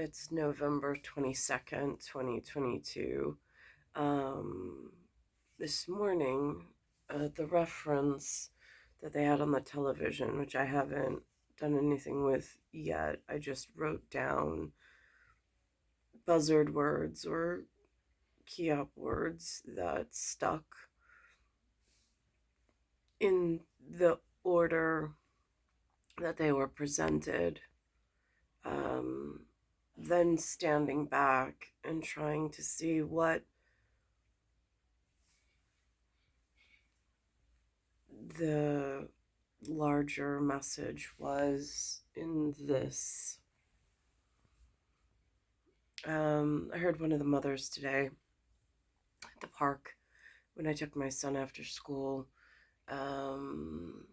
It's November 22nd, 2022. Um, this morning, the reference that they had on the television, which I haven't done anything with yet, I just wrote down buzzard words or key up words that stuck in the order that they were presented. Um, then standing back and trying to see what the larger message was in this. I heard one of the mothers today at the park when I took my son after school. Um,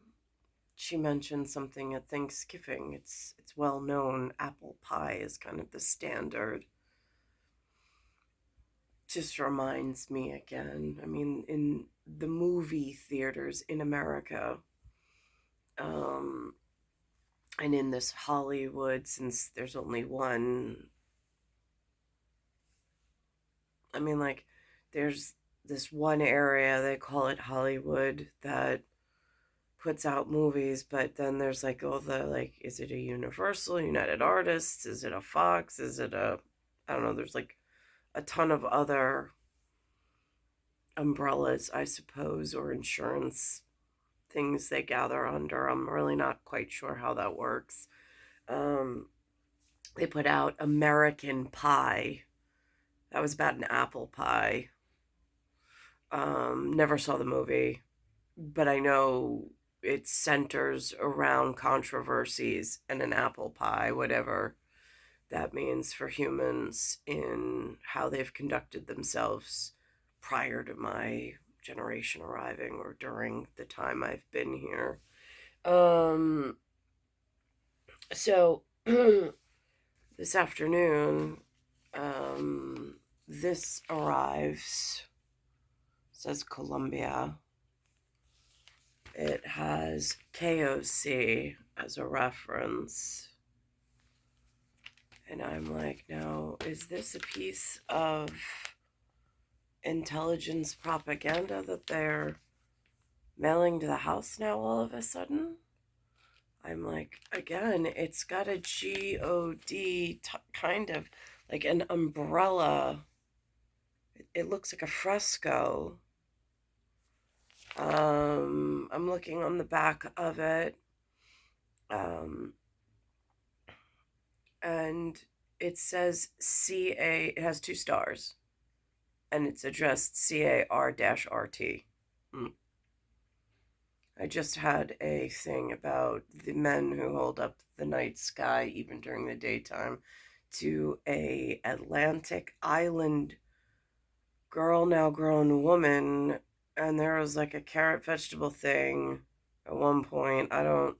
she mentioned something at Thanksgiving. It's well known. Apple pie is kind of the standard. Just reminds me again. I mean, in the movie theaters in America, um, and in this Hollywood, since there's only one. I mean, like, there's this one area, they call it Hollywood, that puts out movies, but then there's like all the, like, is it a Universal, United Artists? Is it a Fox? Is it a, I don't know, there's like a ton of other umbrellas, I suppose, or insurance things they gather under. I'm really not quite sure how that works. Um, they put out American Pie. That was about an apple pie. Never saw the movie, but I know it centers around controversies and an apple pie, whatever that means for humans in how they've conducted themselves prior to my generation arriving or during the time I've been here. Um, so this afternoon, this arrives, says Columbia. It has KOC as a reference. And I'm like, now, is this a piece of intelligence propaganda that they're mailing to the house now all of a sudden? I'm like, again, it's got a GOD kind of like an umbrella. It looks like a fresco. I'm looking on the back of it. Um, and it says CA, it has 2 stars, and it's addressed CAR-RT. I just had a thing about the men who hold up the night sky, even during the daytime, to a Atlantic island girl, now grown woman, and there was like a carrot vegetable thing at one point. I don't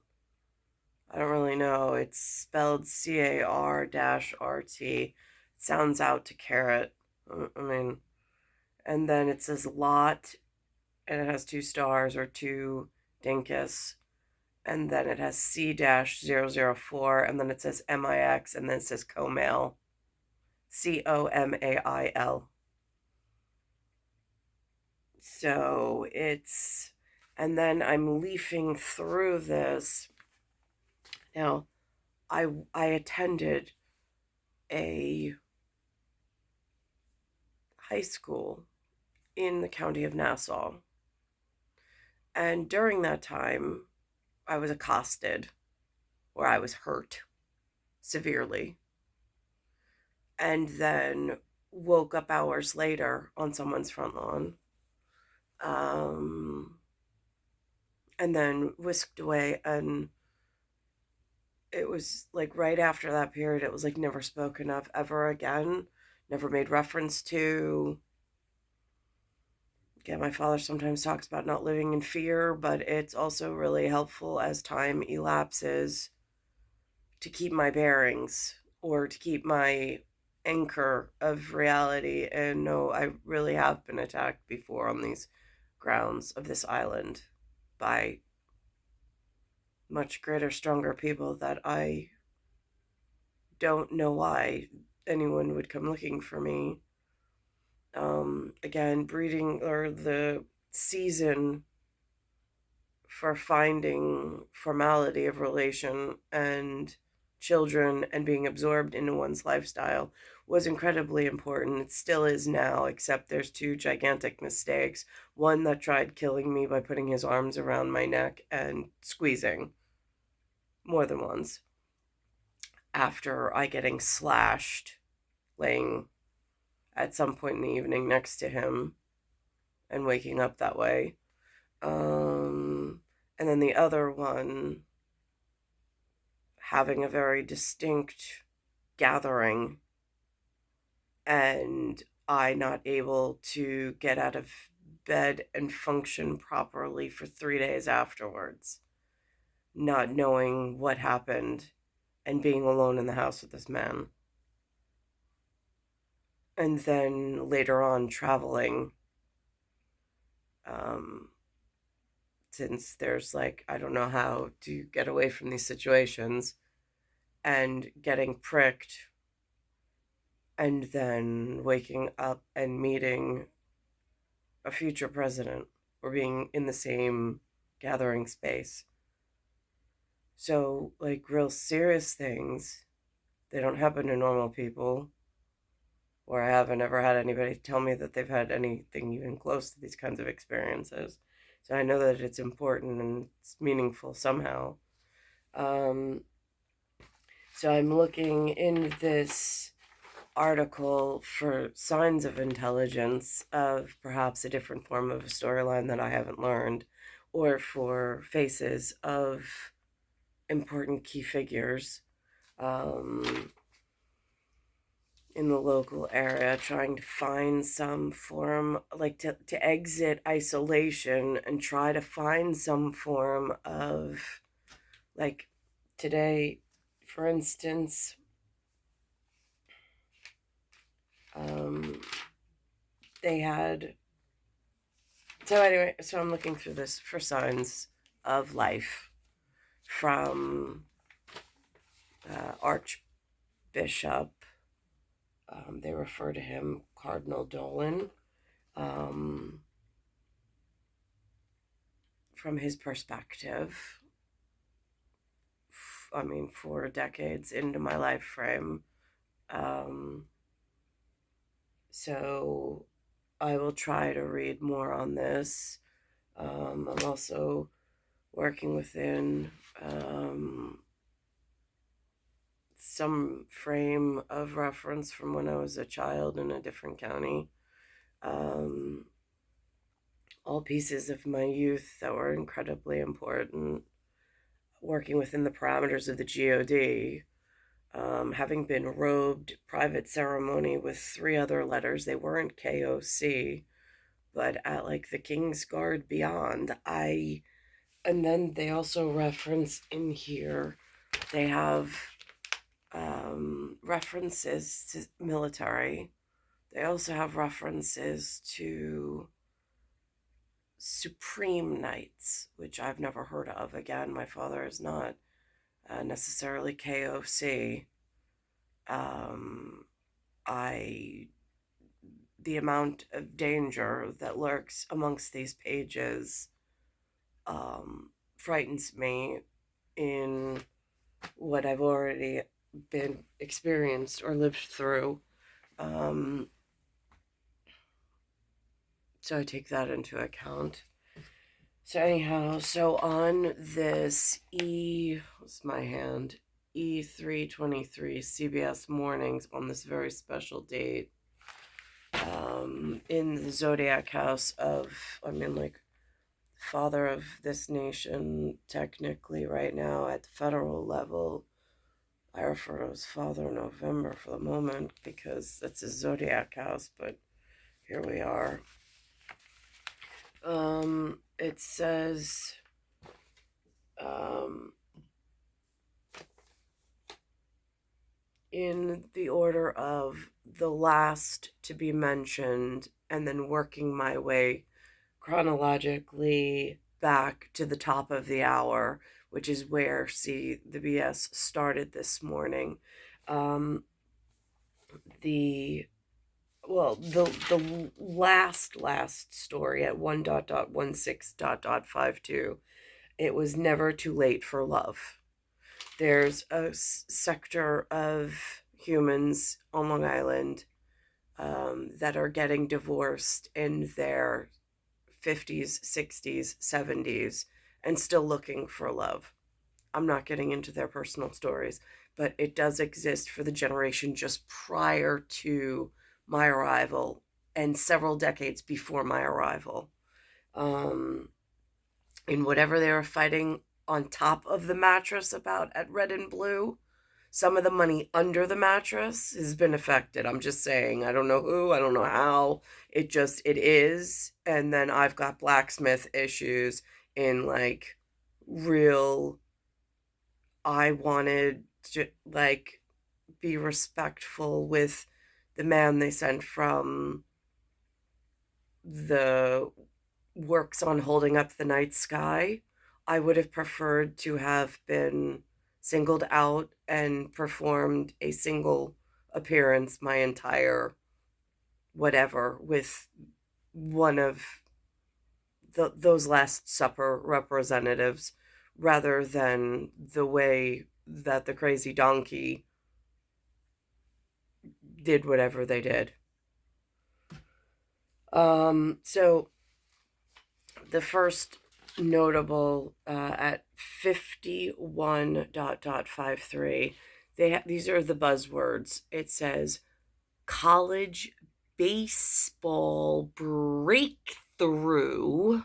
really know. It's spelled CAR-RT. It sounds out to carrot. I mean, and then it says lot, and it has 2 stars or two dinkus. And then it has C-004, and then it says MIX, and then it says Comail. Comail. So it's, and then I'm leafing through this. Now, I attended a high school in the county of Nassau. And during that time, I was accosted or I was hurt severely. And then woke up hours later on someone's front lawn. And then whisked away. And it was like right after that period, it was like never spoken of ever again, never made reference to. Yeah, my father sometimes talks about not living in fear, but it's also really helpful as time elapses to keep my bearings or to keep my anchor of reality. And no, I really have been attacked before on these grounds of this island by much greater, stronger people that I don't know why anyone would come looking for me. Again, breeding or the season for finding formality of relation and children and being absorbed into one's lifestyle was incredibly important. It still is now, except there's two gigantic mistakes. One that tried killing me by putting his arms around my neck and squeezing more than once after I getting slashed, laying at some point in the evening next to him and waking up that way. And then the other one having a very distinct gathering and I not able to get out of bed and function properly for 3 days afterwards, not knowing what happened and being alone in the house with this man. And then later on traveling, um, since there's like, I don't know how to get away from these situations, and getting pricked and then waking up and meeting a future president or being in the same gathering space. So, like, real serious things, they don't happen to normal people, or I haven't ever had anybody tell me that they've had anything even close to these kinds of experiences. So I know that it's important and it's meaningful somehow. Um, so I'm looking in this article for signs of intelligence of perhaps a different form of a storyline that I haven't learned, or for faces of important key figures in the local area, trying to find some form, like to exit isolation and try to find some form of, like, today, for instance, um, they had, so anyway, so I'm looking through this for signs of life from Archbishop, they refer to him Cardinal Dolan, um, from his perspective. I mean, 4 decades into my life frame. Um, so I will try to read more on this. I'm also working within some frame of reference from when I was a child in a different county. Um, all pieces of my youth that were incredibly important, working within the parameters of the GOD, having been robed private ceremony with 3 other letters. They weren't KOC, but at like the King's Guard Beyond, and then they also reference in here, they have references to military. They also have references to Supreme Knights, which I've never heard of. Again, my father is not necessarily KOC. I The amount of danger that lurks amongst these pages frightens me in what I've already been experienced or lived through. So I take that into account. So anyhow, so on this what's my hand? E323 CBS Mornings on this very special date, in the Zodiac House of, I mean, like, father of this nation, technically right now at the federal level. I refer to as Father November for the moment because it's a Zodiac house, but here we are. It says, in the order of the last to be mentioned, and then working my way chronologically back to the top of the hour, which is where, see, the BS started this morning. Um, the the last story at 1.16.52. It was never too late for love. There's a sector of humans on Long Island that are getting divorced in their 50s, 60s, 70s, and still looking for love. I'm not getting into their personal stories, but it does exist for the generation just prior to my arrival and several decades before my arrival. Um, in whatever they were fighting on top of the mattress about at Red and Blue, some of the money under the mattress has been affected. I'm just saying, I don't know who, I don't know how. It is. And then I've got blacksmith issues in like real, I wanted to like be respectful with the man they sent from the works on holding up the night sky. I would have preferred to have been singled out and performed a single appearance my entire whatever with one of those Last Supper representatives rather than the way that the crazy donkey did whatever they did. So the first notable at 51.53, these are the buzzwords. It says college baseball breakthrough.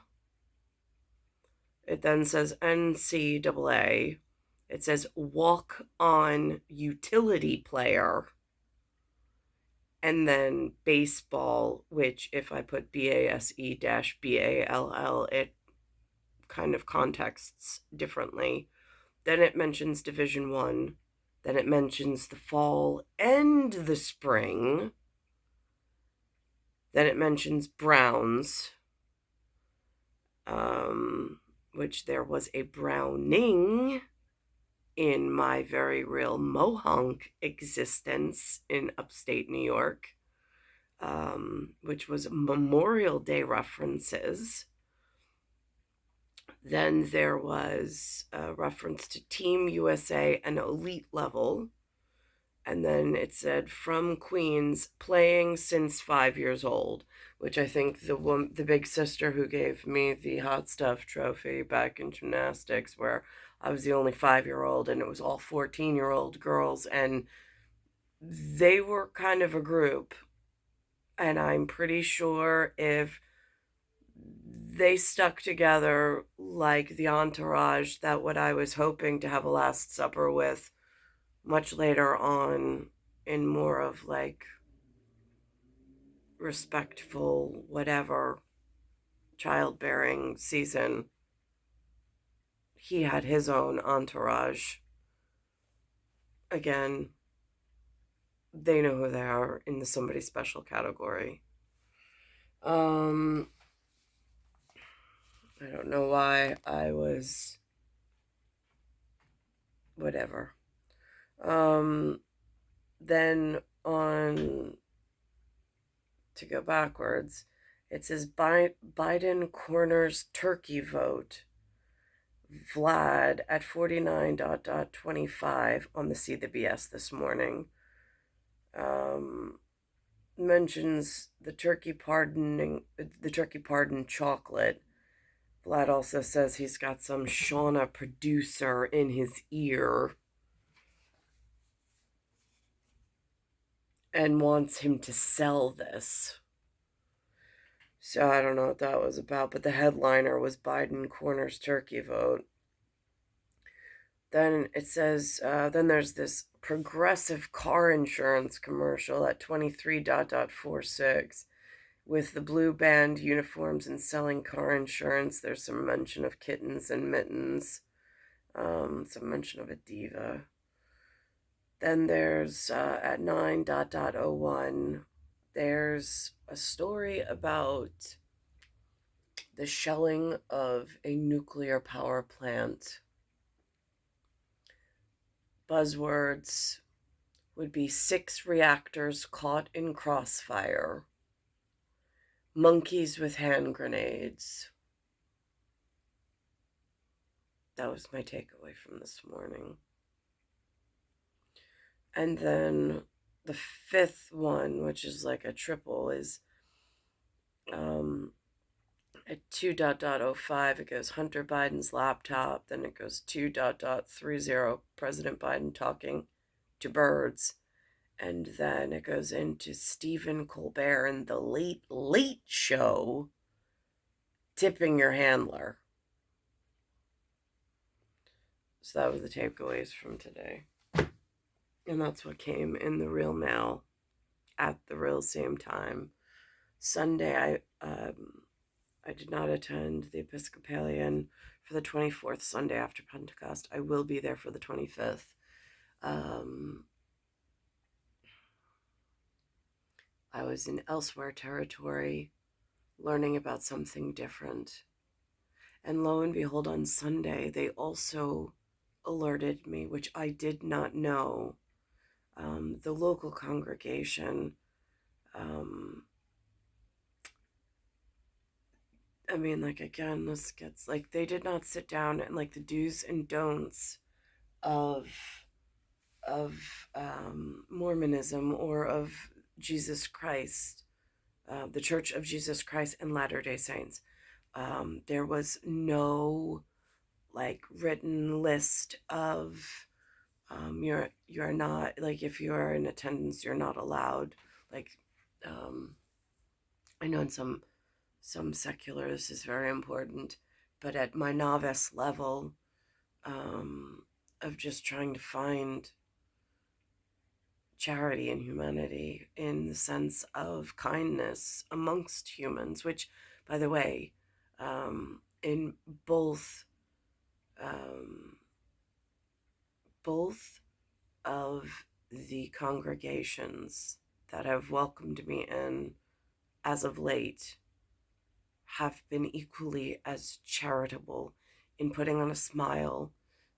It then says NCAA. It says walk on utility player. And then baseball, which if I put BASE-BALL, it kind of contexts differently. Then it mentions Division One. Then it mentions the fall and the spring. Then it mentions Browns, which there was a Browning in my very real Mohonk existence in upstate New York, which was Memorial Day references. Then there was a reference to Team USA and elite level. And then it said from Queens, playing since 5 years old, which I think the big sister who gave me the hot stuff trophy back in gymnastics, where I was the only 5 year old and it was all 14-year-old girls, and they were kind of a group. And I'm pretty sure if they stuck together like the entourage that what I was hoping to have a Last Supper with much later on in more of like respectful whatever childbearing season, he had his own entourage. Again, they know who they are in the somebody special category. I don't know why I was whatever. Then on to go backwards, it says Biden corners turkey vote. Vlad at 49.25 on the CBS this morning mentions the turkey pardon chocolate. Vlad also says he's got some Shauna producer in his ear and wants him to sell this. So I don't know what that was about, but the headliner was Biden corners turkey vote. Then it says, then there's this progressive car insurance commercial at 23.46 with the blue band uniforms and selling car insurance. There's some mention of kittens and mittens, some mention of a diva. Then there's at 9.01, there's a story about the shelling of a nuclear power plant. Buzzwords: would be 6 reactors caught in crossfire, monkeys with hand grenades. That was my takeaway from this morning. And then the 5th one, which is like a triple, is at 2.05, it goes Hunter Biden's laptop. Then it goes 2.30, President Biden talking to birds. And then it goes into Stephen Colbert and the Late Late Show tipping your handler. So that was the takeaways from today. And that's what came in the real mail at the real same time. Sunday, I did not attend the Episcopalian for the 24th Sunday after Pentecost. I will be there for the 25th. I was in elsewhere territory, learning about something different. And lo and behold, on Sunday, they also alerted me, which I did not know. The local congregation, I mean, like, again, this gets, like, they did not sit down and, like, the do's and don'ts of Mormonism or of Jesus Christ, the Church of Jesus Christ and Latter-day Saints. There was no, like, written list of you're not, like, if you are in attendance, you're not allowed. Like, I know in some secular this is very important, but at my novice level, of just trying to find charity and humanity in the sense of kindness amongst humans, which, by the way, in both both of the congregations that have welcomed me in as of late have been equally as charitable in putting on a smile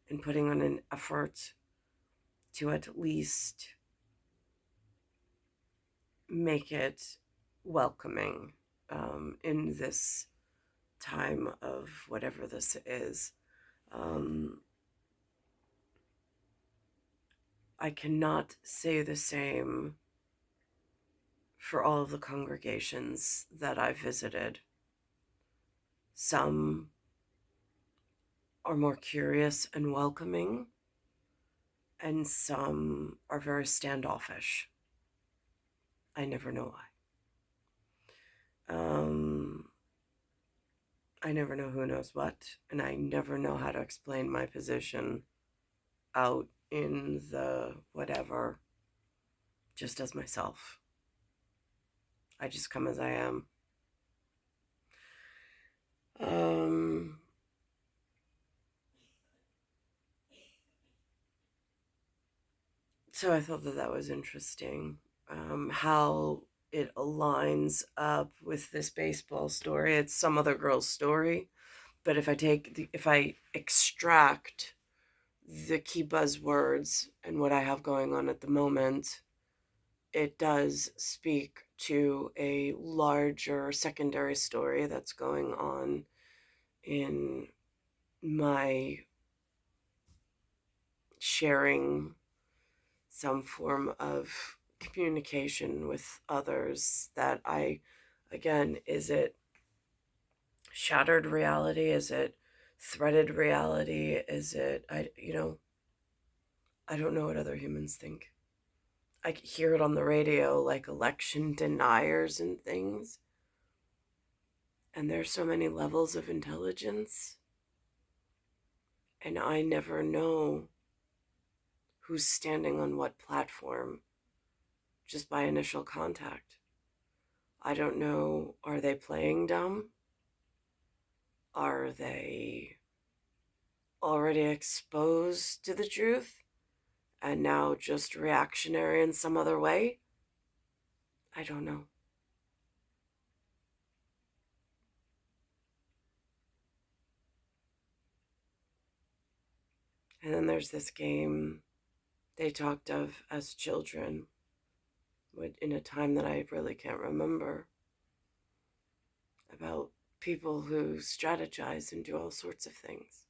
and putting on an effort to at least make it welcoming in this time of whatever this is. I cannot say the same for all of the congregations that I've visited. Some are more curious and welcoming, and some are very standoffish. I never know why. I never know who knows what, and I never know how to explain my position out in the whatever, just as myself. I just come as I am. So I thought that was interesting, how it aligns up with this baseball story. It's some other girl's story, but if I extract the key buzzwords and what I have going on at the moment, it does speak to a larger secondary story that's going on in my sharing some form of communication with others that again, is it shattered reality? Is it threaded reality? Is it, I don't know what other humans think. I hear it on the radio, like election deniers and things. And there's so many levels of intelligence. And I never know who's standing on what platform just by initial contact. I don't know, are they playing dumb? Are they already exposed to the truth and now just reactionary in some other way? I don't know. And then there's this game they talked of as children, in a time that I really can't remember, about people who strategize and do all sorts of things.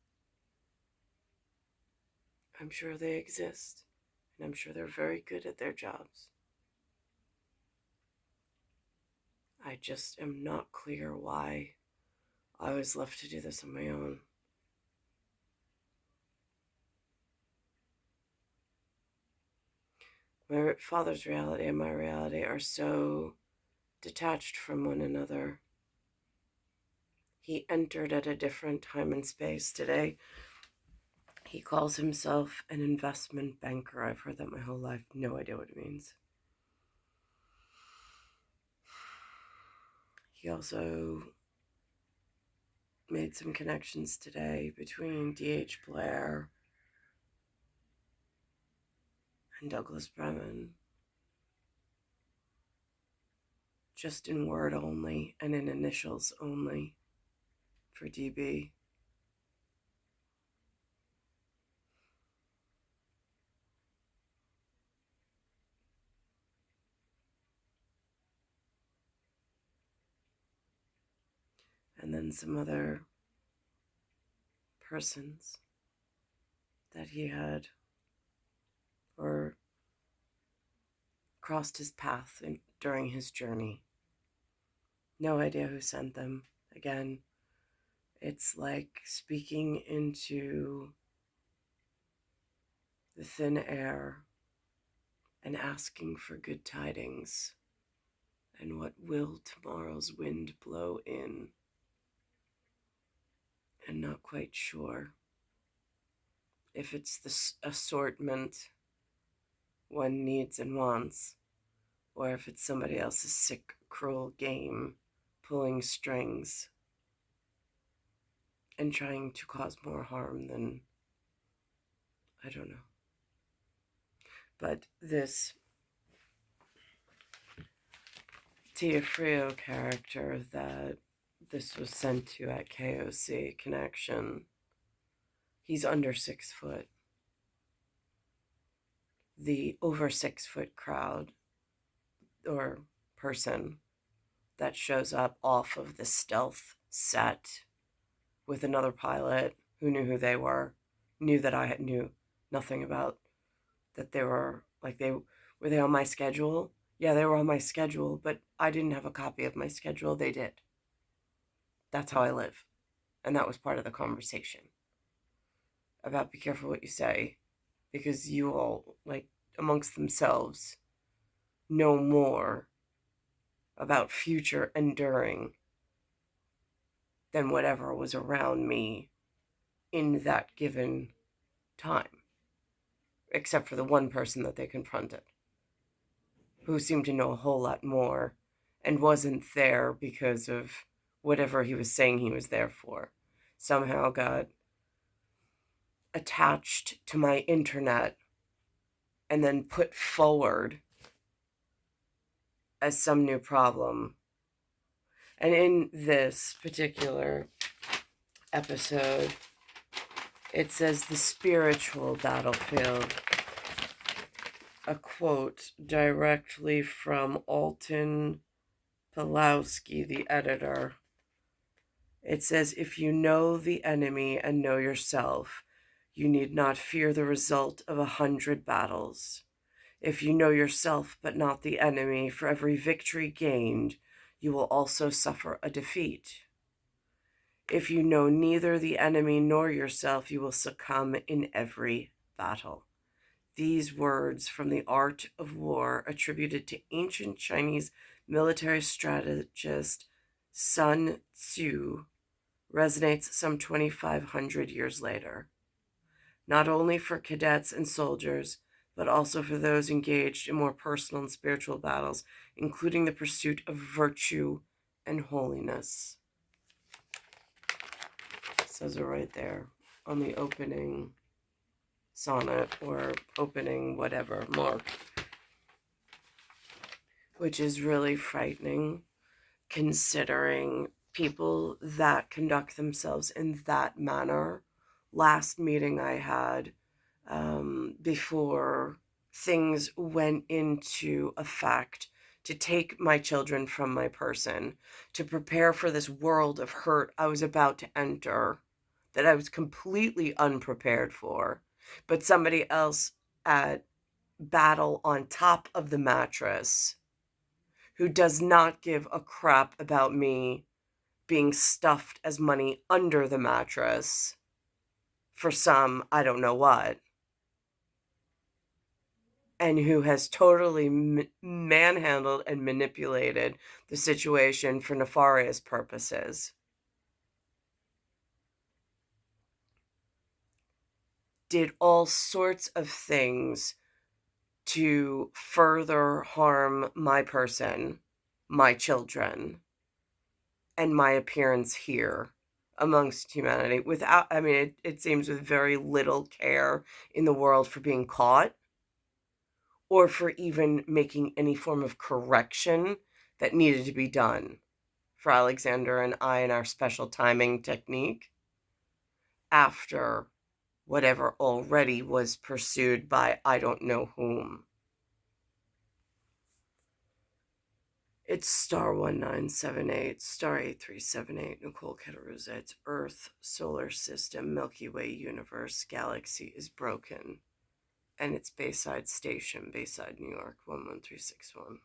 I'm sure they exist, and I'm sure they're very good at their jobs. I just am not clear why I was left to do this on my own. My father's reality and my reality are so detached from one another. He entered at a different time and space today. He calls himself an investment banker. I've heard that my whole life. No idea what it means. He also made some connections today between D.H. Blair and Douglas Bremen, just in word only and in initials only for DB. And then some other persons that he had or crossed his path during his journey. No idea who sent them. Again, it's like speaking into the thin air and asking for good tidings. And what will tomorrow's wind blow in? And not quite sure if it's the assortment one needs and wants, or if it's somebody else's sick, cruel game pulling strings and trying to cause more harm than, I don't know. But this Tiafrio character that this was sent to at KOC Connection, he's under 6 foot. The over 6 foot crowd or person that shows up off of the stealth set with another pilot who knew who they were, knew that I knew nothing about, that they were like, were they on my schedule? Yeah, they were on my schedule, but I didn't have a copy of my schedule. They did. That's how I live. And that was part of the conversation about be careful what you say, because you all, like, amongst themselves, know more about future enduring than whatever was around me in that given time, except for the one person that they confronted, who seemed to know a whole lot more and wasn't there because of whatever he was saying he was there for. Somehow got attached to my internet and then put forward as some new problem. And in this particular episode, it says the spiritual battlefield. A quote directly from Alton Pulowski, the editor. It says, if you know the enemy and know yourself, you need not fear the result of 100 battles. If you know yourself but not the enemy, for every victory gained, you will also suffer a defeat. If you know neither the enemy nor yourself, you will succumb in every battle. These words from the Art of War, attributed to ancient Chinese military strategist Sun Tzu, resonates some 2,500 years later, not only for cadets and soldiers, but also for those engaged in more personal and spiritual battles, including the pursuit of virtue and holiness. It says it right there on the opening sonnet or opening whatever mark, which is really frightening considering people that conduct themselves in that manner. Last meeting I had before things went into effect to take my children from my person, to prepare for this world of hurt I was about to enter that I was completely unprepared for, but somebody else at battle on top of the mattress who does not give a crap about me being stuffed as money under the mattress for some, I don't know what, and who has totally manhandled and manipulated the situation for nefarious purposes. Did all sorts of things to further harm my person, my children, and my appearance here amongst humanity without, I mean, it seems with very little care in the world for being caught or for even making any form of correction that needed to be done for Alexander and I and our special timing technique after whatever already was pursued by I don't know whom. It's star 1978, star 8378, Nicole Cattaruzza. It's Earth, solar system, Milky Way universe, galaxy is broken. And it's Bayside Station, Bayside, New York, 11361.